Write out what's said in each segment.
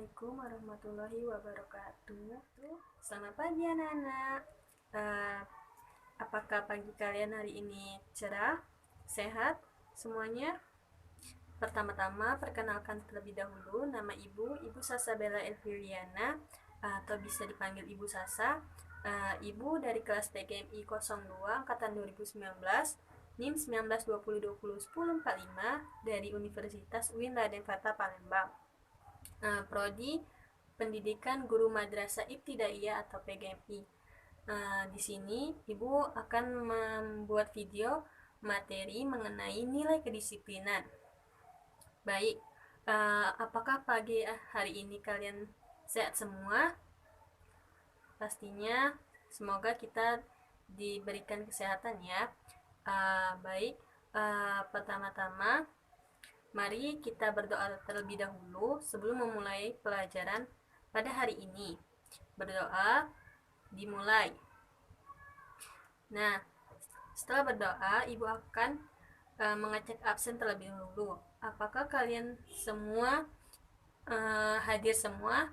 Assalamualaikum warahmatullahi wabarakatuh. Selamat pagi anak-anak. Eh, apakah pagi kalian hari ini cerah, sehat semuanya? Pertama-tama perkenalkan terlebih dahulu, nama Ibu Sasabella Elviriana, atau bisa dipanggil Ibu Sasa. Ibu dari kelas TGMI 02 angkatan 2019, NIM 1920201045 dari Universitas UIN Raden Fata Palembang. Prodi Pendidikan Guru Madrasah Ibtidaiyah atau PGMI. Di sini Ibu akan membuat video materi mengenai nilai kedisiplinan. Baik, apakah pagi hari ini kalian sehat semua? Pastinya, semoga kita diberikan kesehatan ya. Baik, pertama-tama mari kita berdoa terlebih dahulu sebelum memulai pelajaran pada hari ini. Berdoa dimulai. Nah, setelah berdoa, Ibu akan mengecek absen terlebih dahulu. Apakah kalian semua hadir semua?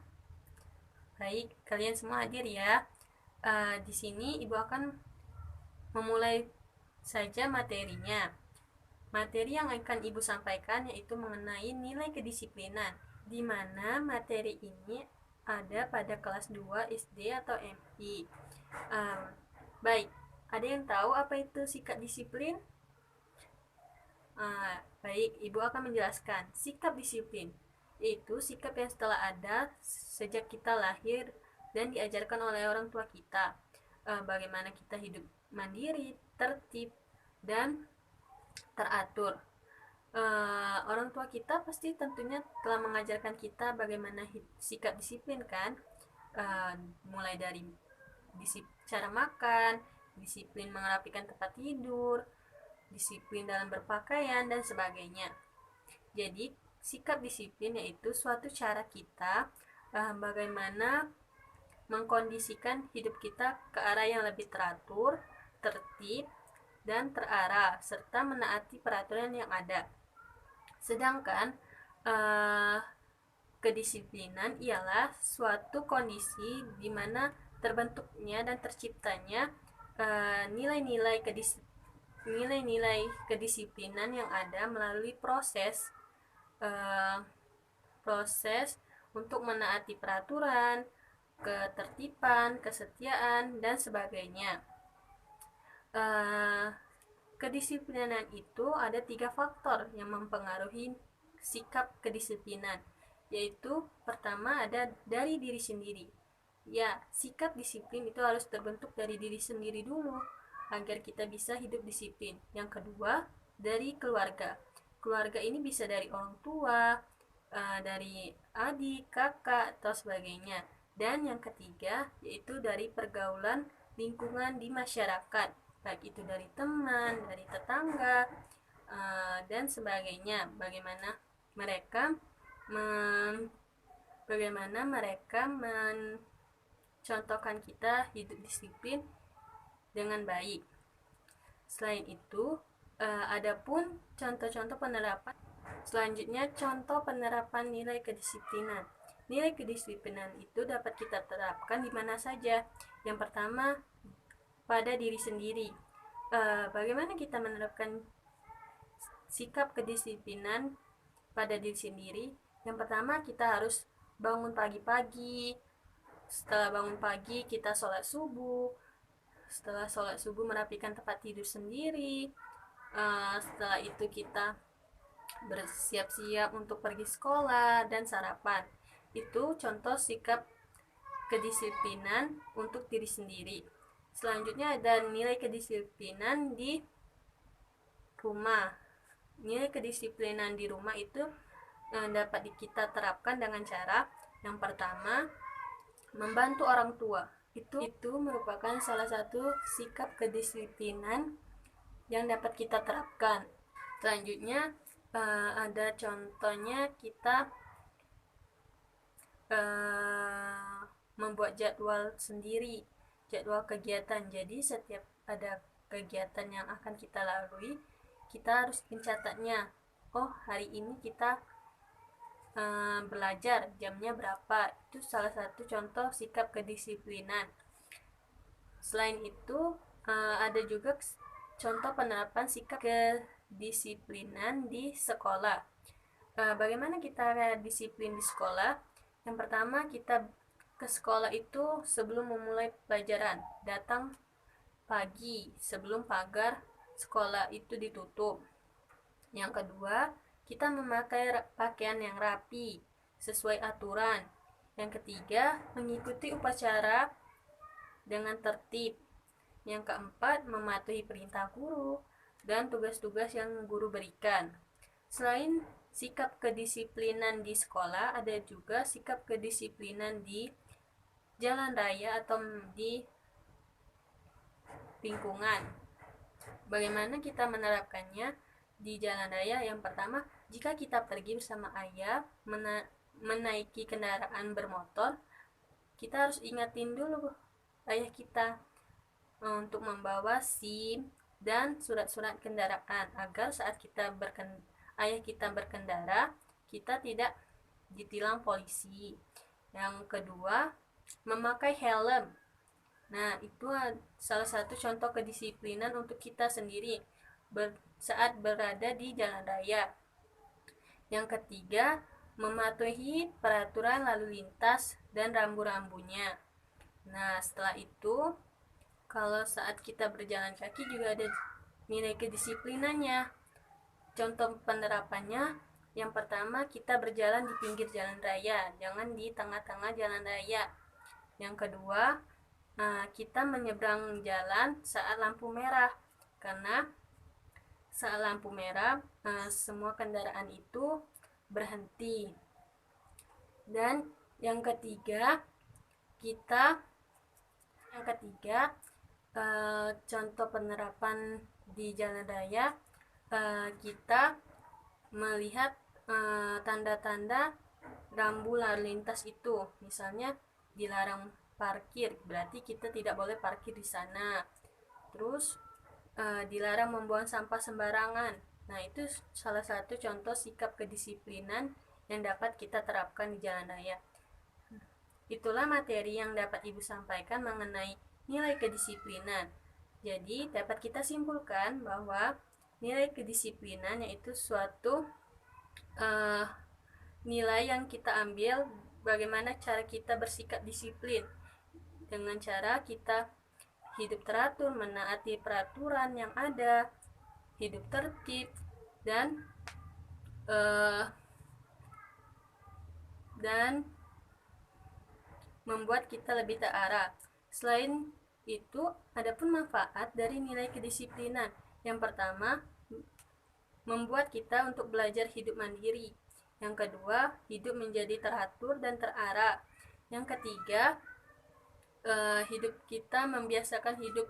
Baik, kalian semua hadir ya. Di sini Ibu akan memulai saja materinya. Materi yang akan Ibu sampaikan yaitu mengenai nilai kedisiplinan, di mana materi ini ada pada kelas 2 SD atau MI. Baik, ada yang tahu apa itu sikap disiplin? Baik, Ibu akan menjelaskan. Sikap disiplin yaitu sikap yang setelah ada sejak kita lahir dan diajarkan oleh orang tua kita. Bagaimana kita hidup mandiri, tertib, dan teratur. Orang tua kita pasti tentunya telah mengajarkan kita bagaimana sikap disiplin kan, mulai dari cara makan, disiplin merapikan tempat tidur, disiplin dalam berpakaian, dan sebagainya. Jadi sikap disiplin yaitu suatu cara kita bagaimana mengkondisikan hidup kita ke arah yang lebih teratur, tertib, dan terarah, serta menaati peraturan yang ada. Sedangkan kedisiplinan ialah suatu kondisi di mana terbentuknya dan terciptanya nilai-nilai kedisiplinan yang ada melalui proses untuk menaati peraturan, ketertiban, kesetiaan, dan sebagainya. Kedisiplinan itu ada 3 faktor yang mempengaruhi sikap kedisiplinan, yaitu pertama ada dari diri sendiri. Ya, sikap disiplin itu harus terbentuk dari diri sendiri dulu agar kita bisa hidup disiplin. Yang kedua, dari keluarga. Keluarga ini bisa dari orang tua, dari adik, kakak, atau sebagainya. Dan yang ketiga, yaitu dari pergaulan lingkungan di masyarakat, baik itu dari teman, dari tetangga, dan sebagainya. Bagaimana mereka mencontohkan kita hidup disiplin dengan baik. Selain itu, adapun contoh-contoh penerapan selanjutnya, contoh penerapan nilai kedisiplinan. Nilai kedisiplinan itu dapat kita terapkan di mana saja. Yang pertama, pada diri sendiri. Bagaimana kita menerapkan sikap kedisiplinan pada diri sendiri? Yang pertama, kita harus bangun pagi-pagi. Setelah bangun pagi, kita sholat subuh. Setelah sholat subuh, merapikan tempat tidur sendiri. Setelah itu kita bersiap-siap untuk pergi sekolah dan sarapan. Itu contoh sikap kedisiplinan untuk diri sendiri. Selanjutnya ada nilai kedisiplinan di rumah. Nilai kedisiplinan di rumah itu dapat kita terapkan dengan cara yang pertama, membantu orang tua. Itu merupakan salah satu sikap kedisiplinan yang dapat kita terapkan. Selanjutnya ada contohnya kita membuat jadwal sendiri, jadwal kegiatan. Jadi setiap ada kegiatan yang akan kita lalui, kita harus mencatatnya. Oh, hari ini kita belajar, jamnya berapa. Itu salah satu contoh sikap kedisiplinan. Selain itu, ada juga contoh penerapan sikap kedisiplinan di sekolah. Bagaimana kita disiplin di sekolah? Yang pertama, kita ke sekolah itu sebelum memulai pelajaran, datang pagi sebelum pagar sekolah itu ditutup. Yang kedua, kita memakai pakaian yang rapi sesuai aturan. Yang ketiga, mengikuti upacara dengan tertib. Yang keempat, mematuhi perintah guru dan tugas-tugas yang guru berikan. Selain sikap kedisiplinan di sekolah, ada juga sikap kedisiplinan di jalan raya atau di lingkungan. Bagaimana kita menerapkannya di jalan raya? Yang pertama, jika kita pergi bersama ayah menaiki kendaraan bermotor, kita harus ingatin dulu ayah kita untuk membawa SIM dan surat-surat kendaraan agar saat ayah kita berkendara, kita tidak ditilang polisi. Yang kedua, memakai helm. Nah, itu salah satu contoh kedisiplinan untuk kita sendiri saat berada di jalan raya. Yang ketiga, mematuhi peraturan lalu lintas dan rambu-rambunya. Nah, setelah itu, kalau saat kita berjalan kaki juga ada nilai kedisiplinannya. Contoh penerapannya, yang pertama, kita berjalan di pinggir jalan raya, jangan di tengah-tengah jalan raya. Yang kedua, kita menyeberang jalan saat lampu merah, karena saat lampu merah semua kendaraan itu berhenti. Dan yang ketiga, contoh penerapan di jalan raya, kita melihat tanda-tanda rambu lalu lintas itu. Misalnya dilarang parkir, berarti kita tidak boleh parkir di sana. Terus dilarang membuang sampah sembarangan. Nah, itu salah satu contoh sikap kedisiplinan yang dapat kita terapkan di jalan raya. Itulah materi yang dapat Ibu sampaikan mengenai nilai kedisiplinan. Jadi, dapat kita simpulkan bahwa nilai kedisiplinan yaitu suatu nilai yang kita ambil bagaimana cara kita bersikap disiplin. Dengan cara kita hidup teratur, menaati peraturan yang ada, hidup tertib, dan membuat kita lebih terarah. Selain itu, adapun manfaat dari nilai kedisiplinan. Yang pertama, membuat kita untuk belajar hidup mandiri. Yang kedua, hidup menjadi teratur dan terarah. Yang ketiga, hidup kita membiasakan hidup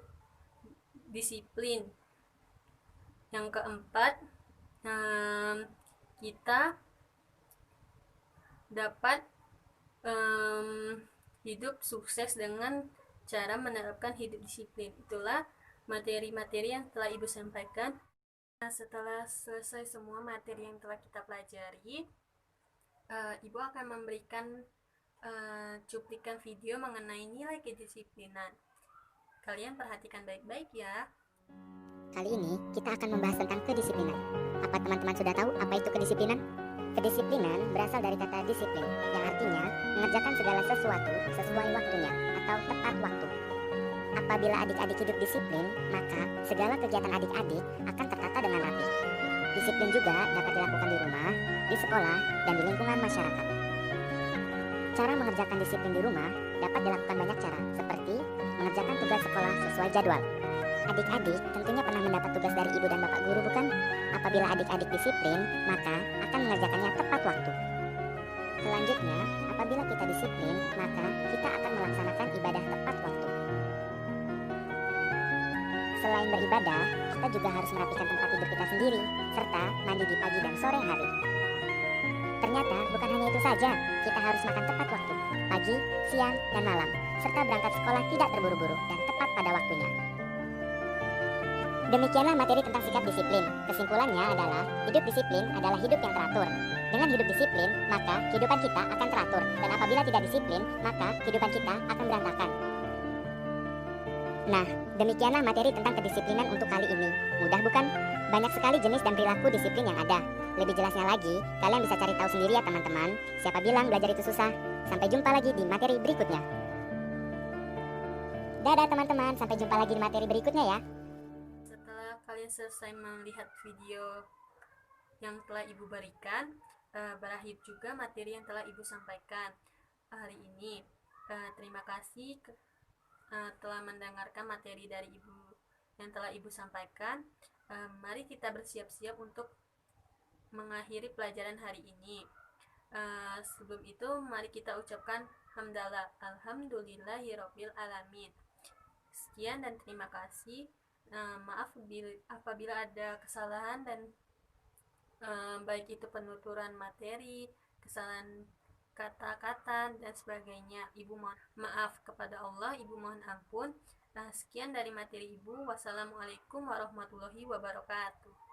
disiplin. Yang keempat, kita dapat hidup sukses dengan cara menerapkan hidup disiplin. Itulah materi-materi yang telah Ibu sampaikan. Setelah selesai semua materi yang telah kita pelajari, Ibu akan memberikan cuplikan video mengenai nilai kedisiplinan. Kalian perhatikan baik-baik ya. Kali ini kita akan membahas tentang kedisiplinan. Apa teman-teman sudah tahu apa itu kedisiplinan? Kedisiplinan berasal dari kata disiplin, yang artinya mengerjakan segala sesuatu sesuai waktunya atau tepat waktu. Apabila adik-adik hidup disiplin, maka segala kegiatan adik-adik akan tertata dengan rapi. Disiplin juga dapat dilakukan di rumah, di sekolah, dan di lingkungan masyarakat. Cara mengerjakan disiplin di rumah dapat dilakukan banyak cara, seperti mengerjakan tugas sekolah sesuai jadwal. Adik-adik tentunya pernah mendapat tugas dari ibu dan bapak guru, bukan? Apabila adik-adik disiplin, maka akan mengerjakannya tepat waktu. Selanjutnya, apabila kita disiplin, maka kita akan melaksanakan ibadah tepat waktu. Selain beribadah, kita juga harus merapikan tempat tidur kita sendiri, serta mandi di pagi dan sore hari. Ternyata bukan hanya itu saja, kita harus makan tepat waktu, pagi, siang, dan malam, serta berangkat sekolah tidak terburu-buru dan tepat pada waktunya. Demikianlah materi tentang sikap disiplin. Kesimpulannya adalah, hidup disiplin adalah hidup yang teratur. Dengan hidup disiplin, maka kehidupan kita akan teratur. Dan apabila tidak disiplin, maka kehidupan kita akan berantakan. Nah, demikianlah materi tentang kedisiplinan untuk kali ini. Mudah bukan? Banyak sekali jenis dan perilaku disiplin yang ada. Lebih jelasnya lagi, kalian bisa cari tahu sendiri ya teman-teman. Siapa bilang belajar itu susah? Sampai jumpa lagi di materi berikutnya. Dadah teman-teman, sampai jumpa lagi di materi berikutnya ya. Setelah kalian selesai melihat video yang telah Ibu berikan, berakhir juga materi yang telah Ibu sampaikan hari ini. Terima kasih telah mendengarkan materi dari Ibu yang telah Ibu sampaikan. Mari kita bersiap-siap untuk mengakhiri pelajaran hari ini. Sebelum itu, mari kita ucapkan hamdalah, alhamdulillahirabbil alamin. Sekian dan terima kasih. Maaf apabila ada kesalahan dan baik itu penuturan materi, kesalahan kata-kata dan sebagainya. Ibu mohon maaf kepada Allah, Ibu mohon ampun. Sekian dari materi Ibu. Wassalamualaikum warahmatullahi wabarakatuh.